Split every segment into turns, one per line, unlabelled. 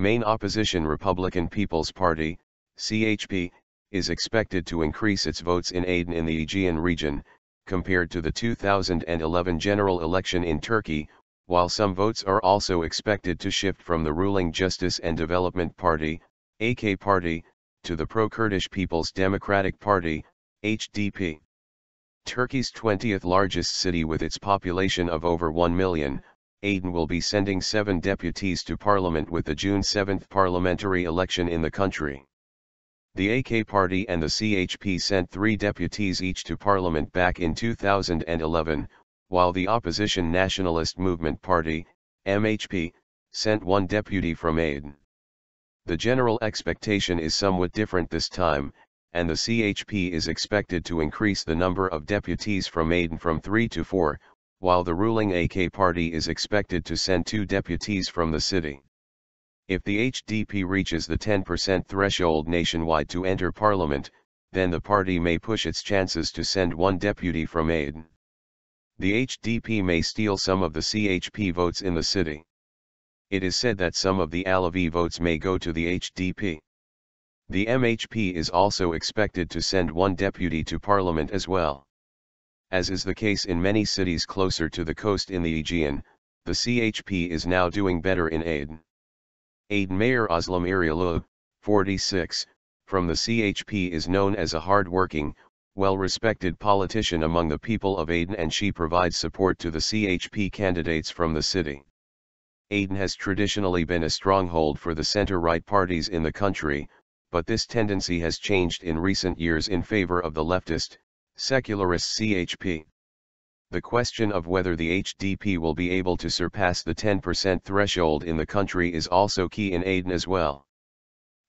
Main opposition Republican People's Party, CHP, is expected to increase its votes in Aydın in the Aegean region, compared to the 2011 general election in Turkey, while some votes are also expected to shift from the ruling Justice and Development Party, AK Party, to the pro-Kurdish People's Democratic Party, HDP. Turkey's 20th largest city with its population of over 1 million, Aydın will be sending 7 deputies to parliament with the June 7 parliamentary election in the country. The AK Party and the CHP sent 3 deputies each to parliament back in 2011, while the opposition Nationalist Movement Party, MHP, sent 1 deputy from Aydın. The general expectation is somewhat different this time, and the CHP is expected to increase the number of deputies from Aydın from 3 to 4, while the ruling AK Party is expected to send 2 deputies from the city. If the HDP reaches the 10% threshold nationwide to enter parliament, then the party may push its chances to send 1 deputy from Aydın. The HDP may steal some of the CHP votes in the city. It is said that some of the Alevi votes may go to the HDP. The MHP is also expected to send 1 deputy to parliament as well. As is the case in many cities closer to the coast in the Aegean, the CHP is now doing better in Aydın. Aydın Mayor Özlem İrioğlu, 46, from the CHP is known as a hard-working, well-respected politician among the people of Aydın, and she provides support to the CHP candidates from the city. Aydın has traditionally been a stronghold for the center-right parties in the country, but this tendency has changed in recent years in favor of the leftist, secularist CHP. The question of whether the HDP will be able to surpass the 10% threshold in the country is also key in Aydın as well.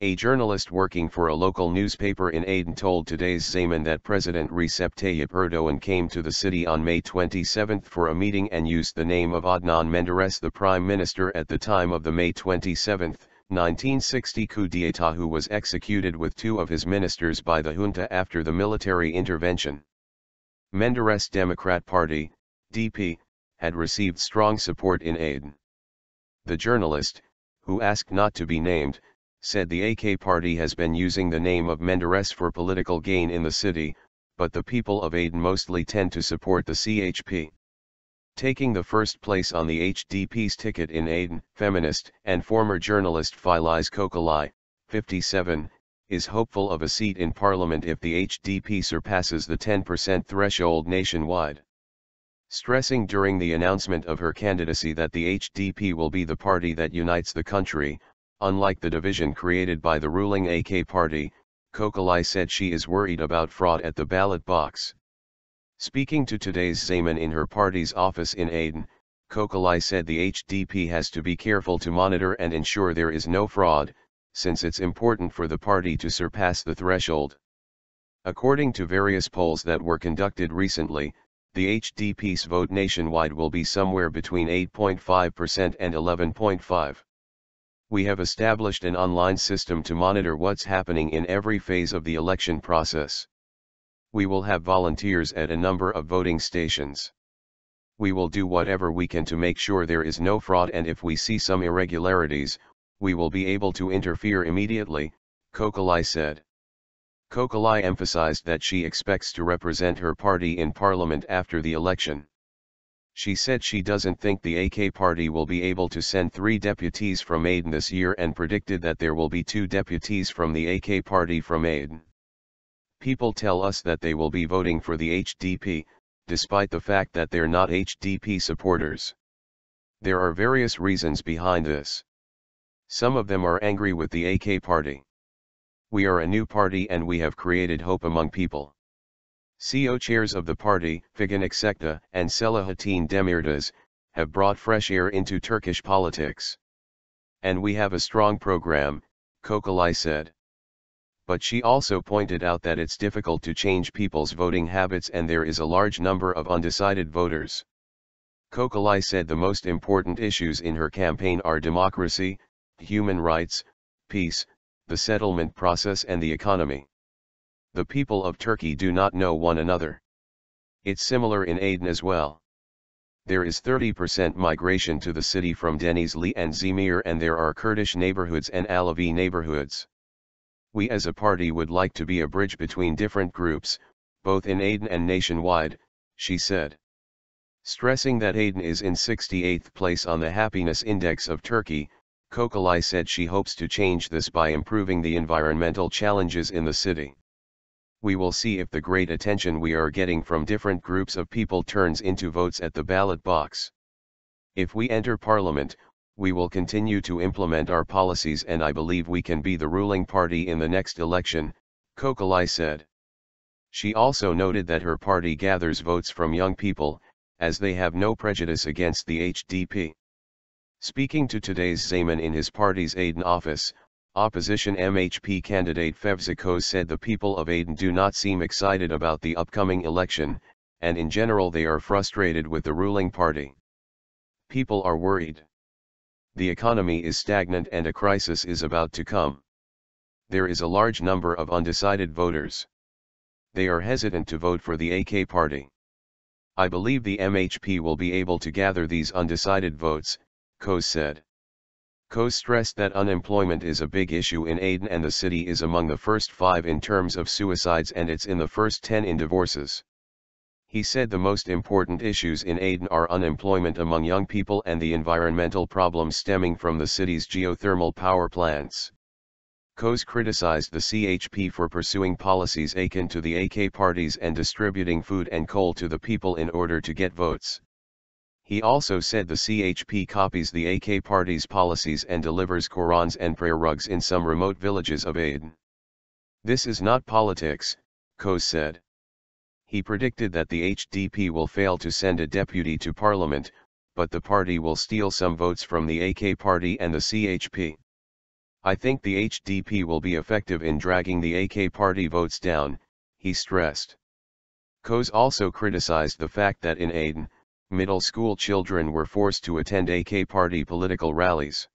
A journalist working for a local newspaper in Aydın told today's Zaman that President Recep Tayyip Erdoğan came to the city on May 27 for a meeting and used the name of Adnan Menderes, the prime minister at the time of the May 27, 1960 coup d'état, who was executed with 2 of his ministers by the junta after the military intervention. Menderes' Democrat Party, DP, had received strong support in Aydın. The journalist, who asked not to be named, said the AK Party has been using the name of Menderes for political gain in the city, but the people of Aydın mostly tend to support the CHP. Taking the first place on the HDP's ticket in Aydın, feminist and former journalist Filiz Kokalay, 57, is hopeful of a seat in parliament if the HDP surpasses the 10% threshold nationwide. Stressing during the announcement of her candidacy that the HDP will be the party that unites the country, unlike the division created by the ruling AK Party, Kokalay said she is worried about fraud at the ballot box. Speaking to today's Zaman in her party's office in Aydın, Kokalay said the HDP has to be careful to monitor and ensure there is no fraud, since it's important for the party to surpass the threshold. According to various polls that were conducted recently, the HDP's vote nationwide will be somewhere between 8.5% and 11.5%. We have established an online system to monitor what's happening in every phase of the election process. We will have volunteers at a number of voting stations. We will do whatever we can to make sure there is no fraud, and if we see some irregularities, we will be able to interfere immediately, Kokalay said. Kokalay emphasized that she expects to represent her party in parliament after the election. She said she doesn't think the AK Party will be able to send 3 deputies from Aydın this year, and predicted that there will be 2 deputies from the AK Party from Aydın. People tell us that they will be voting for the HDP, despite the fact that they're not HDP supporters. There are various reasons behind this. Some of them are angry with the AK Party. We are a new party and we have created hope among people. Co-chairs of the party, Figen Aksekta and Selahattin Demirtas, have brought fresh air into Turkish politics. And we have a strong program, Kokalay said. But she also pointed out that it's difficult to change people's voting habits and there is a large number of undecided voters. Kokalay said the most important issues in her campaign are democracy, human rights, peace, the settlement process and the economy. The people of Turkey do not know one another. It's similar in Aydın as well. There is 30% migration to the city from Denizli and Izmir, and there are Kurdish neighborhoods and Alevi neighborhoods. We as a party would like to be a bridge between different groups, both in Aydın and nationwide, she said. Stressing that Aydın is in 68th place on the happiness index of Turkey, Kokalay said she hopes to change this by improving the environmental challenges in the city. We will see if the great attention we are getting from different groups of people turns into votes at the ballot box. If we enter parliament, we will continue to implement our policies, and I believe we can be the ruling party in the next election, Kokalay said. She also noted that her party gathers votes from young people, as they have no prejudice against the HDP. Speaking to today's Zaman in his party's Aydın office, opposition MHP candidate Fevzi Koz said the people of Aydın do not seem excited about the upcoming election, and in general they are frustrated with the ruling party. People are worried. The economy is stagnant and a crisis is about to come. There is a large number of undecided voters. They are hesitant to vote for the AK party. I believe the MHP will be able to gather these undecided votes, Koz said. Koz stressed that unemployment is a big issue in Aydın, and the city is among the first 5 in terms of suicides, and it's in the first 10 in divorces. He said the most important issues in Aydın are unemployment among young people and the environmental problems stemming from the city's geothermal power plants. Koz criticized the CHP for pursuing policies akin to the AK parties and distributing food and coal to the people in order to get votes. He also said the CHP copies the AK party's policies and delivers Qurans and prayer rugs in some remote villages of Aydın. This is not politics, Koz said. He predicted that the HDP will fail to send a deputy to parliament, but the party will steal some votes from the AK party and the CHP. I think the HDP will be effective in dragging the AK party votes down, he stressed. Koz also criticized the fact that in Aydın, middle school children were forced to attend AK party political rallies.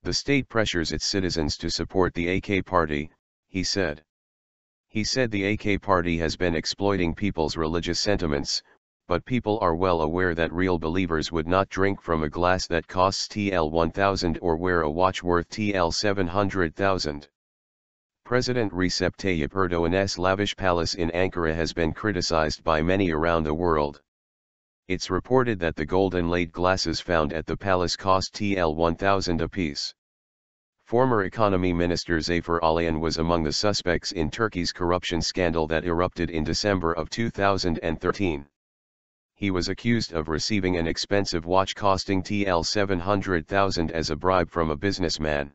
The state pressures its citizens to support the AK party, he said. He said the AK party has been exploiting people's religious sentiments, but people are well aware that real believers would not drink from a glass that costs TL 1,000 or wear a watch worth TL 700,000. President Recep Tayyip Erdoğan's lavish palace in Ankara has been criticized by many around the world. It's reported that the golden-laid glasses found at the palace cost TL 1,000 apiece. Former Economy Minister Zafer Aliyan was among the suspects in Turkey's corruption scandal that erupted in December of 2013. He was accused of receiving an expensive watch costing TL 700,000 as a bribe from a businessman.